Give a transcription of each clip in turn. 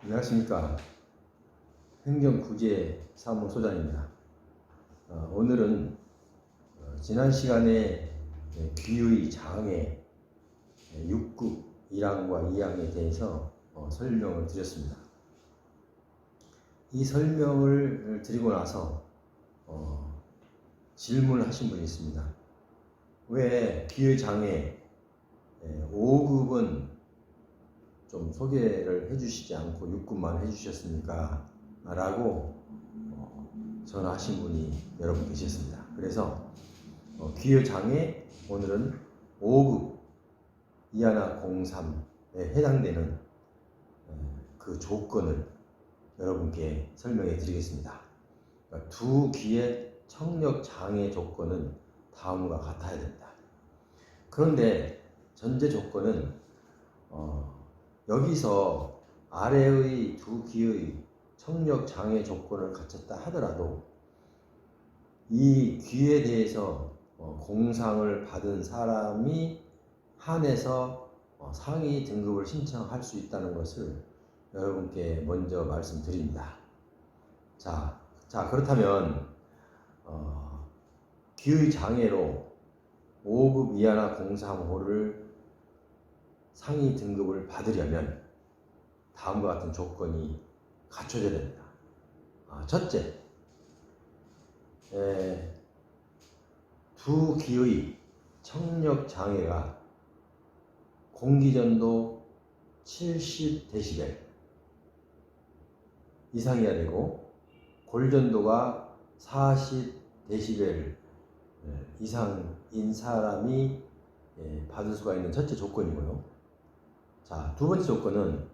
안녕하십니까. 행정구제사무소장입니다. 오늘은 지난 시간에 귀의 장애 6급 1항과 2항에 대해서 설명을 드렸습니다. 이 설명을 드리고 나서 질문을 하신 분이 있습니다. 왜 귀의 장애 5급은 좀 소개를 해주시지 않고 6급만 해주셨습니까? 라고 전화하신 분이 여러 분 계셨습니다. 그래서 귀의 장애 오늘은 5급 이하나 03에 해당되는 그 조건을 여러분께 설명해 드리겠습니다. 그러니까 두 귀의 청력 장애 조건은 다음과 같아야 됩니다. 그런데 전제 조건은 여기서 아래의 두 귀의 청력 장애 조건을 갖췄다 하더라도 이 귀에 대해서 공상을 받은 사람이 한해서 상위 등급을 신청할 수 있다는 것을 여러분께 먼저 말씀드립니다. 자 그렇다면 귀의 장애로 5급 이하나 035를 상위 등급을 받으려면 다음과 같은 조건이 갖춰져야 됩니다. 첫째, 두 귀의 청력 장애가 공기전도 70dB 이상이어야 되고 골전도가 40dB 이상인 사람이 받을 수가 있는 첫째 조건이고요. 자, 두 번째 조건은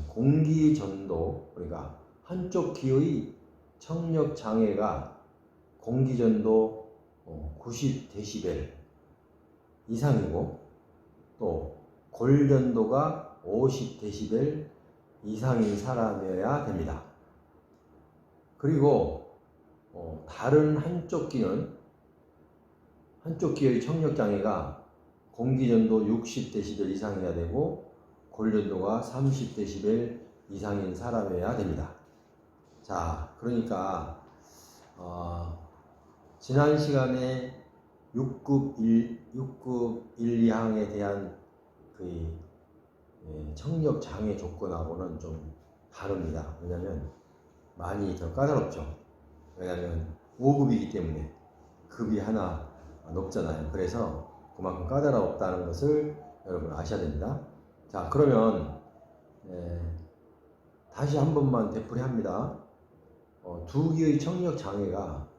공기전도, 그러니까 한쪽 귀의 청력 장애가 공기전도 90dB 이상이고 또 골전도가 50dB 이상인 사람이어야 됩니다. 그리고 다른 한쪽 귀의 청력 장애가 공기전도 60dB 이상이어야 되고 골전도가 30dB 이상인 사람이어야 됩니다. 자, 그러니까 지난 시간에 6급 1, 2항에 대한 그 청력 장애 조건하고는 좀 다릅니다. 왜냐하면 많이 더 까다롭죠. 왜냐하면 5급이기 때문에 급이 하나 높잖아요. 그래서 그만큼 까다롭다는 것을 여러분 아셔야 됩니다. 자, 그러면 다시 한 번만 되풀이합니다. 두 귀의 청력 장애가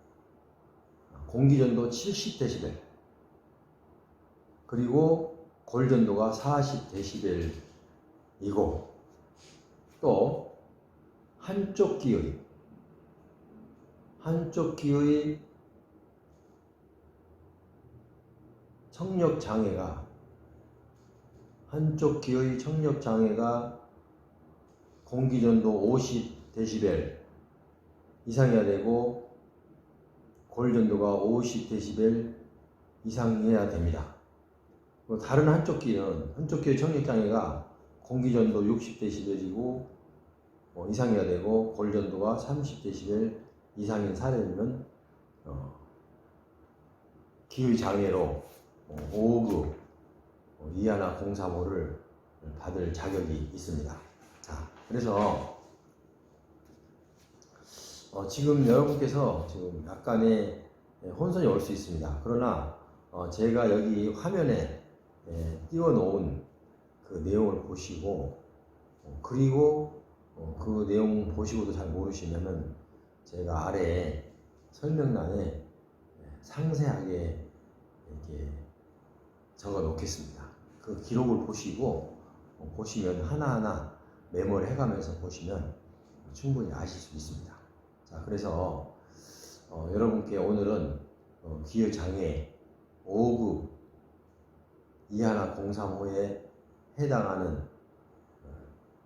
공기전도 70dB 그리고 골전도가 40dB이고 또 한쪽 귀의 청력 장애가 공기전도 50dB 이상이어야 되고 골전도가 50dB 이상이어야 됩니다. 다른 한쪽 귀의 청력 장애가 공기전도 60dB이고 이상이어야 되고 골전도가 30dB 이상인 사람이면 귀의 장애로 5급 이하나 035를 받을 자격이 있습니다. 자, 그래서 지금 여러분께서 지금 약간의 혼선이 올 수 있습니다. 그러나 제가 여기 화면에 띄워놓은 그 내용을 보시고 그리고 그 내용 보시고도 잘 모르시면은 제가 아래에 설명란에 상세하게 이렇게 적어 놓겠습니다. 그 기록을 보시면 하나하나 메모를 해가면서 보시면 충분히 아실 수 있습니다. 자, 그래서 여러분께 오늘은 귀의 장애 5급 이하나 035에 해당하는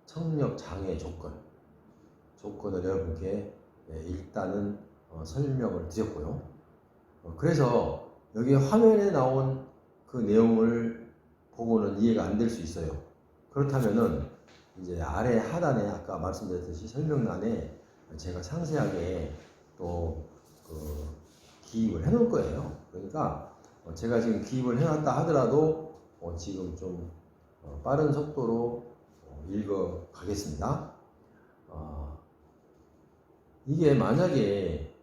청력 장애 조건을 여러분께 일단은 설명을 드렸고요. 그래서 여기 화면에 나온 그 내용을 보고는 이해가 안 될 수 있어요. 그렇다면은 이제 아래 하단에 아까 말씀드렸듯이 설명란에 제가 상세하게 또 그 기입을 해 놓을 거예요. 그러니까 제가 지금 기입을 해 놨다 하더라도 지금 좀 빠른 속도로 읽어 가겠습니다. 이게 만약에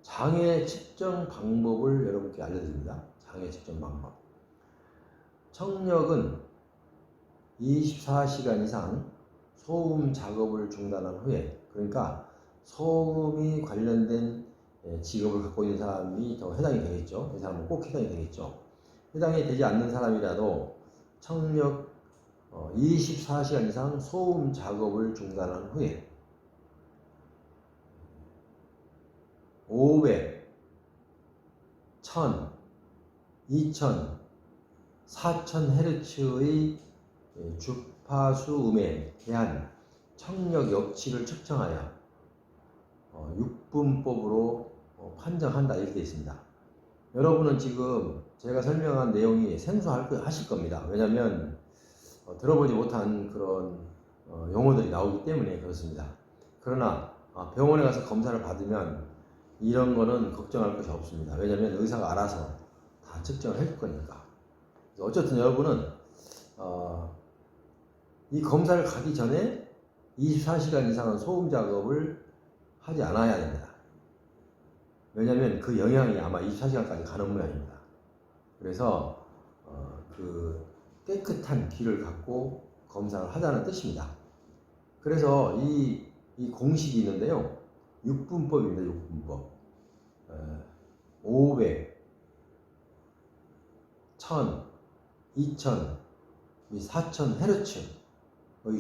장애 측정 방법을 여러분께 알려드립니다. 장애 측정 방법. 청력은 24시간 이상 소음 작업을 중단한 후에, 그러니까 소음이 관련된 직업을 갖고 있는 사람이 더 해당이 되겠죠. 이 사람은 꼭 해당이 되겠죠. 해당이 되지 않는 사람이라도 청력 24시간 이상 소음 작업을 중단한 후에 500, 1000, 2000, 4000Hz의 주파수음에 대한 청력 역치를 측정하여 육분법으로 판정한다, 이렇게 되어 있습니다. 여러분은 지금 제가 설명한 내용이 생소하실 겁니다. 왜냐하면 들어보지 못한 그런 용어들이 나오기 때문에 그렇습니다. 그러나 병원에 가서 검사를 받으면 이런 거는 걱정할 것이 없습니다. 왜냐하면 의사가 알아서 다 측정을 해줄 거니까. 어쨌든 여러분은 이 검사를 가기 전에 24시간 이상은 소음 작업을 하지 않아야 됩니다. 왜냐하면 그 영향이 아마 24시간까지 가는 모양입니다. 그래서 그 깨끗한 귀를 갖고 검사를 하자는 뜻입니다. 그래서 이 공식이 있는데요. 6분법입니다. 6분법. 500, 1000, 2000, 4000Hz의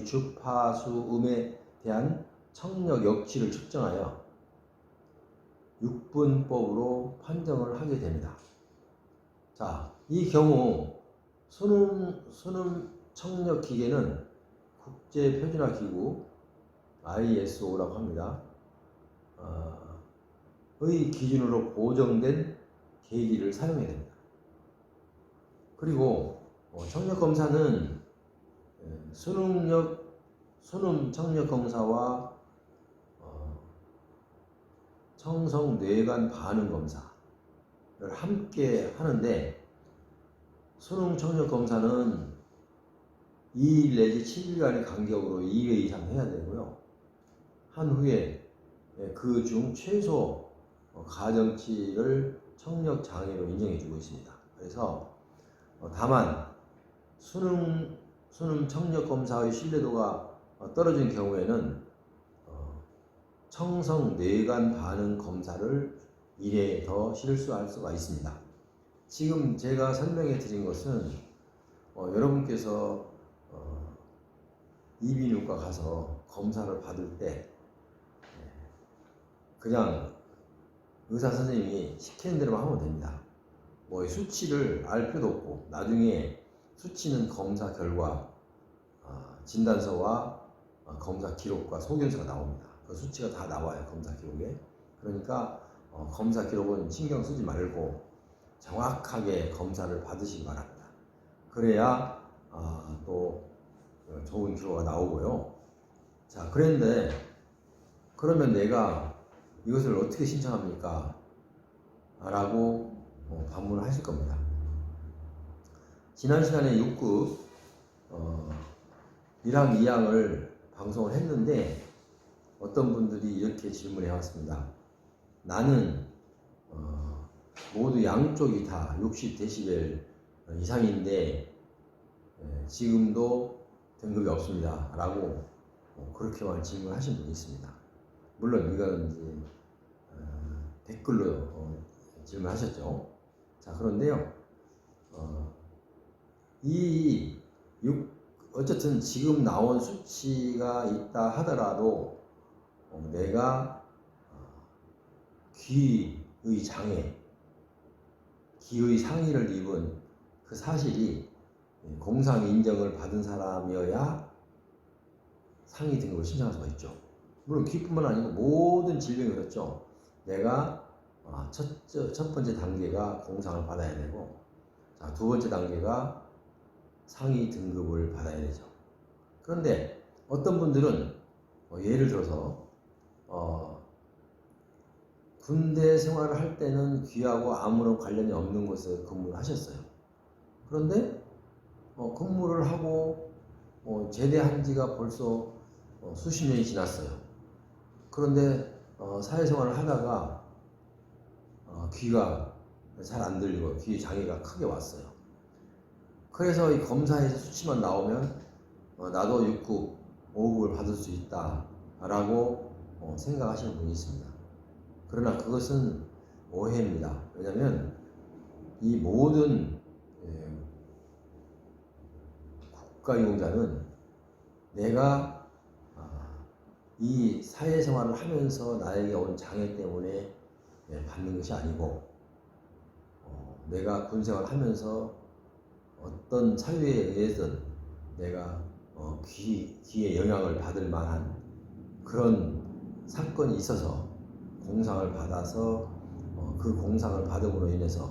주파수음에 대한 청력 역치를 측정하여 6분법으로 판정을 하게 됩니다. 자, 이 경우 수능 청력 기계는 국제 표준화 기구 ISO라고 합니다. 의 기준으로 보정된 계기를 사용해야 됩니다. 그리고 청력 검사는 수능 청력 검사와 청성 뇌관 반응 검사를 함께 하는데, 수능 청력 검사는 2일 내지 7일간의 간격으로 2회 이상 해야 되고요. 한 후에 그 중 최소 가정치를 청력 장애로 인정해주고 있습니다. 그래서 다만 수능 청력 검사의 신뢰도가 떨어진 경우에는 청성 뇌관 반응 검사를 1회 더 실수할 수가 있습니다. 지금 제가 설명해 드린 것은 여러분께서 이비인후과 가서 검사를 받을 때 그냥 의사 선생님이 시키는 대로만 하면 됩니다. 뭐 수치를 알 필요도 없고, 나중에 수치는 검사 결과, 진단서와 검사 기록과 소견서가 나옵니다. 그 수치가 다 나와요, 검사 기록에. 그러니까 검사 기록은 신경 쓰지 말고 정확하게 검사를 받으시기 바랍니다. 그래야 또 좋은 결과가 나오고요. 자, 그런데 그러면 내가 이것을 어떻게 신청합니까? 라고 반문을 하실 겁니다. 지난 시간에 6급 1항, 2항을 방송을 했는데 어떤 분들이 이렇게 질문해 왔습니다. 나는 모두 양쪽이 다 60dB 이상인데 지금도 등급이 없습니다. 라고 그렇게만 질문하신 분이 있습니다. 물론 이거는 이제 댓글로 질문하셨죠. 자, 그런데요. 어쨌든 지금 나온 수치가 있다 하더라도 내가 귀의 장애, 귀의 상해를 입은 그 사실이 공상 인정을 받은 사람이어야 상해 등급을 신청할 수가 있죠. 물론 귀뿐만 아니고 모든 질병이 그렇죠. 내가 첫 번째 단계가 공상을 받아야 되고, 자, 두 번째 단계가 상위 등급을 받아야 되죠. 그런데 어떤 분들은 예를 들어서 군대 생활을 할 때는 귀하고 아무런 관련이 없는 곳에 근무를 하셨어요. 그런데 근무를 하고 제대한 지가 벌써 수십 년이 지났어요. 그런데 사회생활을 하다가 귀가 잘 안 들리고 귀 장애가 크게 왔어요. 그래서 이 검사에서 수치만 나오면 나도 6급, 5급을 받을 수 있다라고 생각하시는 분이 있습니다. 그러나 그것은 오해입니다. 왜냐하면 이 모든 국가유공자는 내가 이 사회생활을 하면서 나에게 온 장애 때문에 받는 것이 아니고 내가 군생활을 하면서 어떤 사유에 의해서든 내가 귀에 영향을 받을 만한 그런 사건이 있어서 공상을 받아서 그 공상을 받음으로 인해서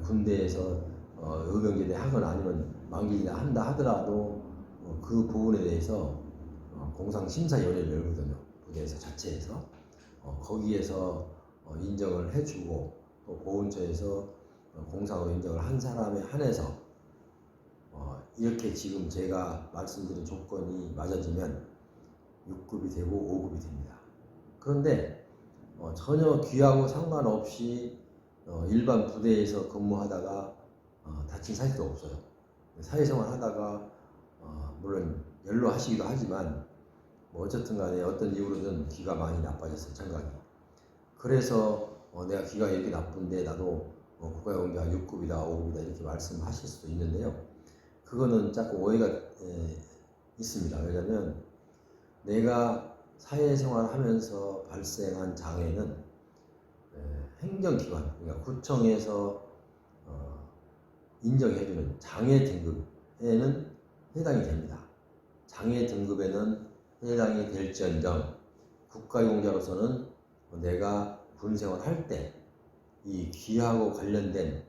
군대에서 의병제대 하거나 아니면 만기제대 한다 하더라도 그 부분에 대해서 공상심사위원회를 열거든요. 부대에서 자체에서 거기에서 인정을 해주고 또 보훈처에서 공상으로 인정을 한 사람에 한해서 이렇게 지금 제가 말씀드린 조건이 맞아지면 6급이 되고 5급이 됩니다. 그런데 전혀 귀하고 상관없이 일반 부대에서 근무하다가 다친 사실도 없어요. 사회생활 하다가 물론 연로하시기도 하지만 뭐 어쨌든 간에 어떤 이유로든 귀가 많이 나빠졌어요. 청각이. 그래서 내가 귀가 이렇게 나쁜데 나도 국가유공자 6급이다 5급이다 이렇게 말씀하실 수도 있는데요. 그거는 자꾸 오해가 있습니다. 왜냐하면 내가 사회생활을 하면서 발생한 장애는 행정기관, 그러니까 구청에서 인정해주는 장애 등급에는 해당이 됩니다. 장애 등급에는 해당이 될지언정 국가유공자로서는 내가 군생활을 할 때 이 귀하고 관련된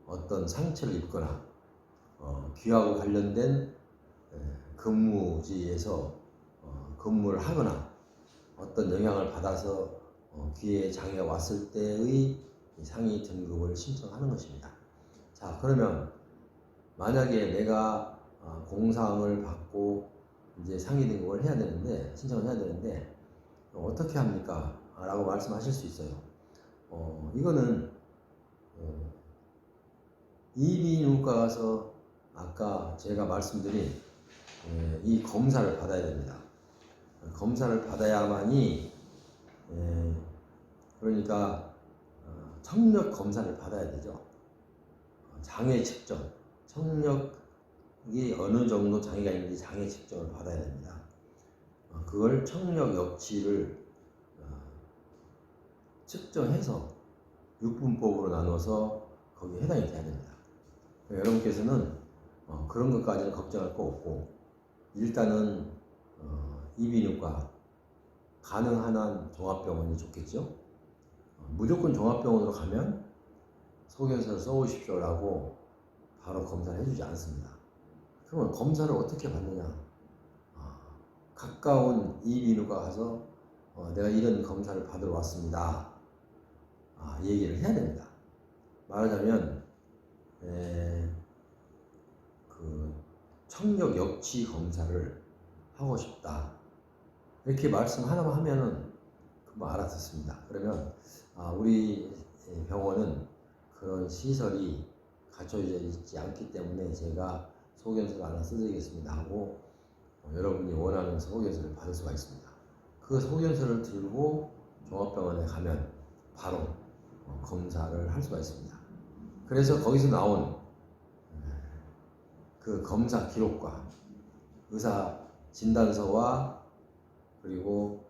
어떤 상처를 입거나 귀하고 관련된 근무지에서 근무를 하거나 어떤 영향을 받아서 귀에 장애가 왔을 때의 상위 등급을 신청하는 것입니다. 자, 그러면 만약에 내가 공상을 받고 이제 상위 등급을 해야 되는데 신청을 해야 되는데 어떻게 합니까? 라고 말씀하실 수 있어요. 이거는 이비인후과 가서 아까 제가 말씀드린 이 검사를 받아야 됩니다. 검사를 받아야만이 그러니까 청력 검사를 받아야 되죠. 장애 측정, 청력이 어느 정도 장애가 있는지 장애 측정을 받아야 됩니다. 그걸 청력 역치를 측정해서 6분법으로 나눠서 거기에 해당이 돼야 됩니다. 여러분께서는 그런 것까지는 걱정할 거 없고 일단은 이비인후과 가능한 한 종합병원이 좋겠죠. 무조건 종합병원으로 가면 소견서를 써오십시오라고 바로 검사를 해주지 않습니다. 그러면 검사를 어떻게 받느냐? 가까운 이비인후과 가서 내가 이런 검사를 받으러 왔습니다. 얘기를 해야 됩니다. 말하자면 그 청력 역치 검사를 하고 싶다. 이렇게 말씀 하나만 하면은 금방 알아듣습니다. 그러면 우리 병원은 그런 시설이 갖춰져 있지 않기 때문에 제가 소견서를 하나 써드리겠습니다 하고 여러분이 원하는 소견서를 받을 수가 있습니다. 그 소견서를 들고 종합병원에 가면 바로 검사를 할 수가 있습니다. 그래서 거기서 나온 그 검사 기록과 의사 진단서와 그리고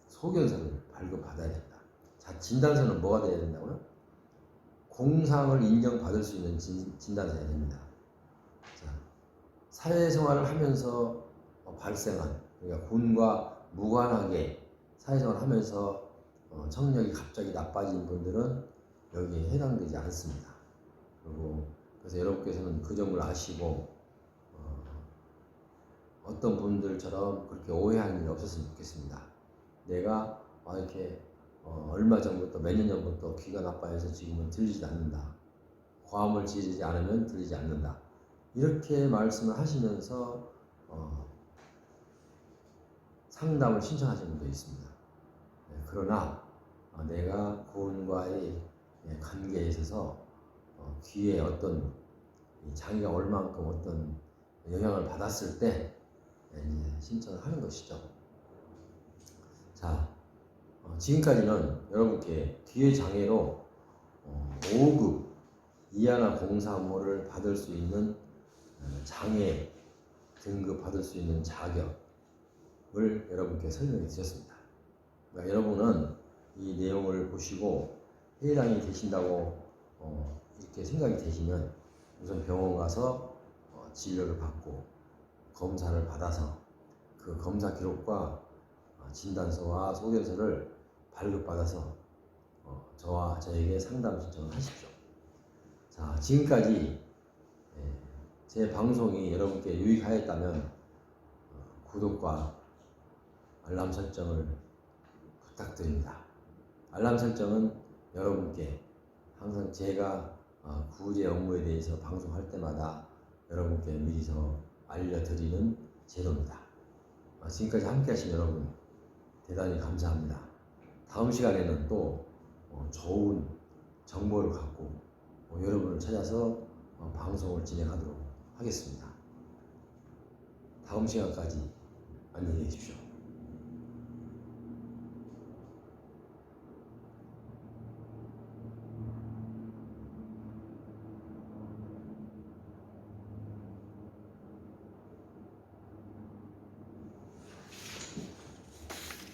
소견서를 발급받아야 됩니다. 자, 진단서는 뭐가 되어야 된다고요? 공상을 인정받을 수 있는 진단서여야 됩니다. 자, 사회생활을 하면서 발생한, 그러니까 군과 무관하게 사회생활을 하면서 청력이 갑자기 나빠진 분들은 여기에 해당되지 않습니다. 그리고 그래서 여러분께서는 그 점을 아시고 어떤 분들처럼 그렇게 오해하는 일이 없었으면 좋겠습니다. 내가 이렇게 얼마 전부터 몇 년 전부터 귀가 나빠해서 지금은 들리지 않는다. 고함을 지르지 않으면 들리지 않는다. 이렇게 말씀을 하시면서 상담을 신청하시는 분도 있습니다. 그러나 내가 그분과의 관계에 있어서 귀에 어떤 자기가 얼만큼 어떤 영향을 받았을 때 이제 신청을 하는 것이죠. 자, 지금까지는 여러분께 귀의 장애로 5급 이하나 공사모를 받을 수 있는 장애 등급 받을 수 있는 자격을 여러분께 설명해 드렸습니다. 그러니까 여러분은 이 내용을 보시고 해당이 되신다고 이렇게 생각이 되시면 우선 병원 가서 진료를 받고 검사를 받아서 그 검사 기록과 진단서와 소견서를 발급받아서 저와 저에게 상담 신청을 하십시오. 자, 지금까지 제 방송이 여러분께 유익하였다면 구독과 알람 설정을 부탁드립니다. 알람 설정은 여러분께 항상 제가 구제 업무에 대해서 방송할 때마다 여러분께 미리서 알려드리는 제도입니다. 지금까지 함께 하신 여러분 대단히 감사합니다. 다음 시간에는 또 좋은 정보를 갖고 여러분을 찾아서 방송을 진행하도록 하겠습니다. 다음 시간까지 안녕히 계십시오.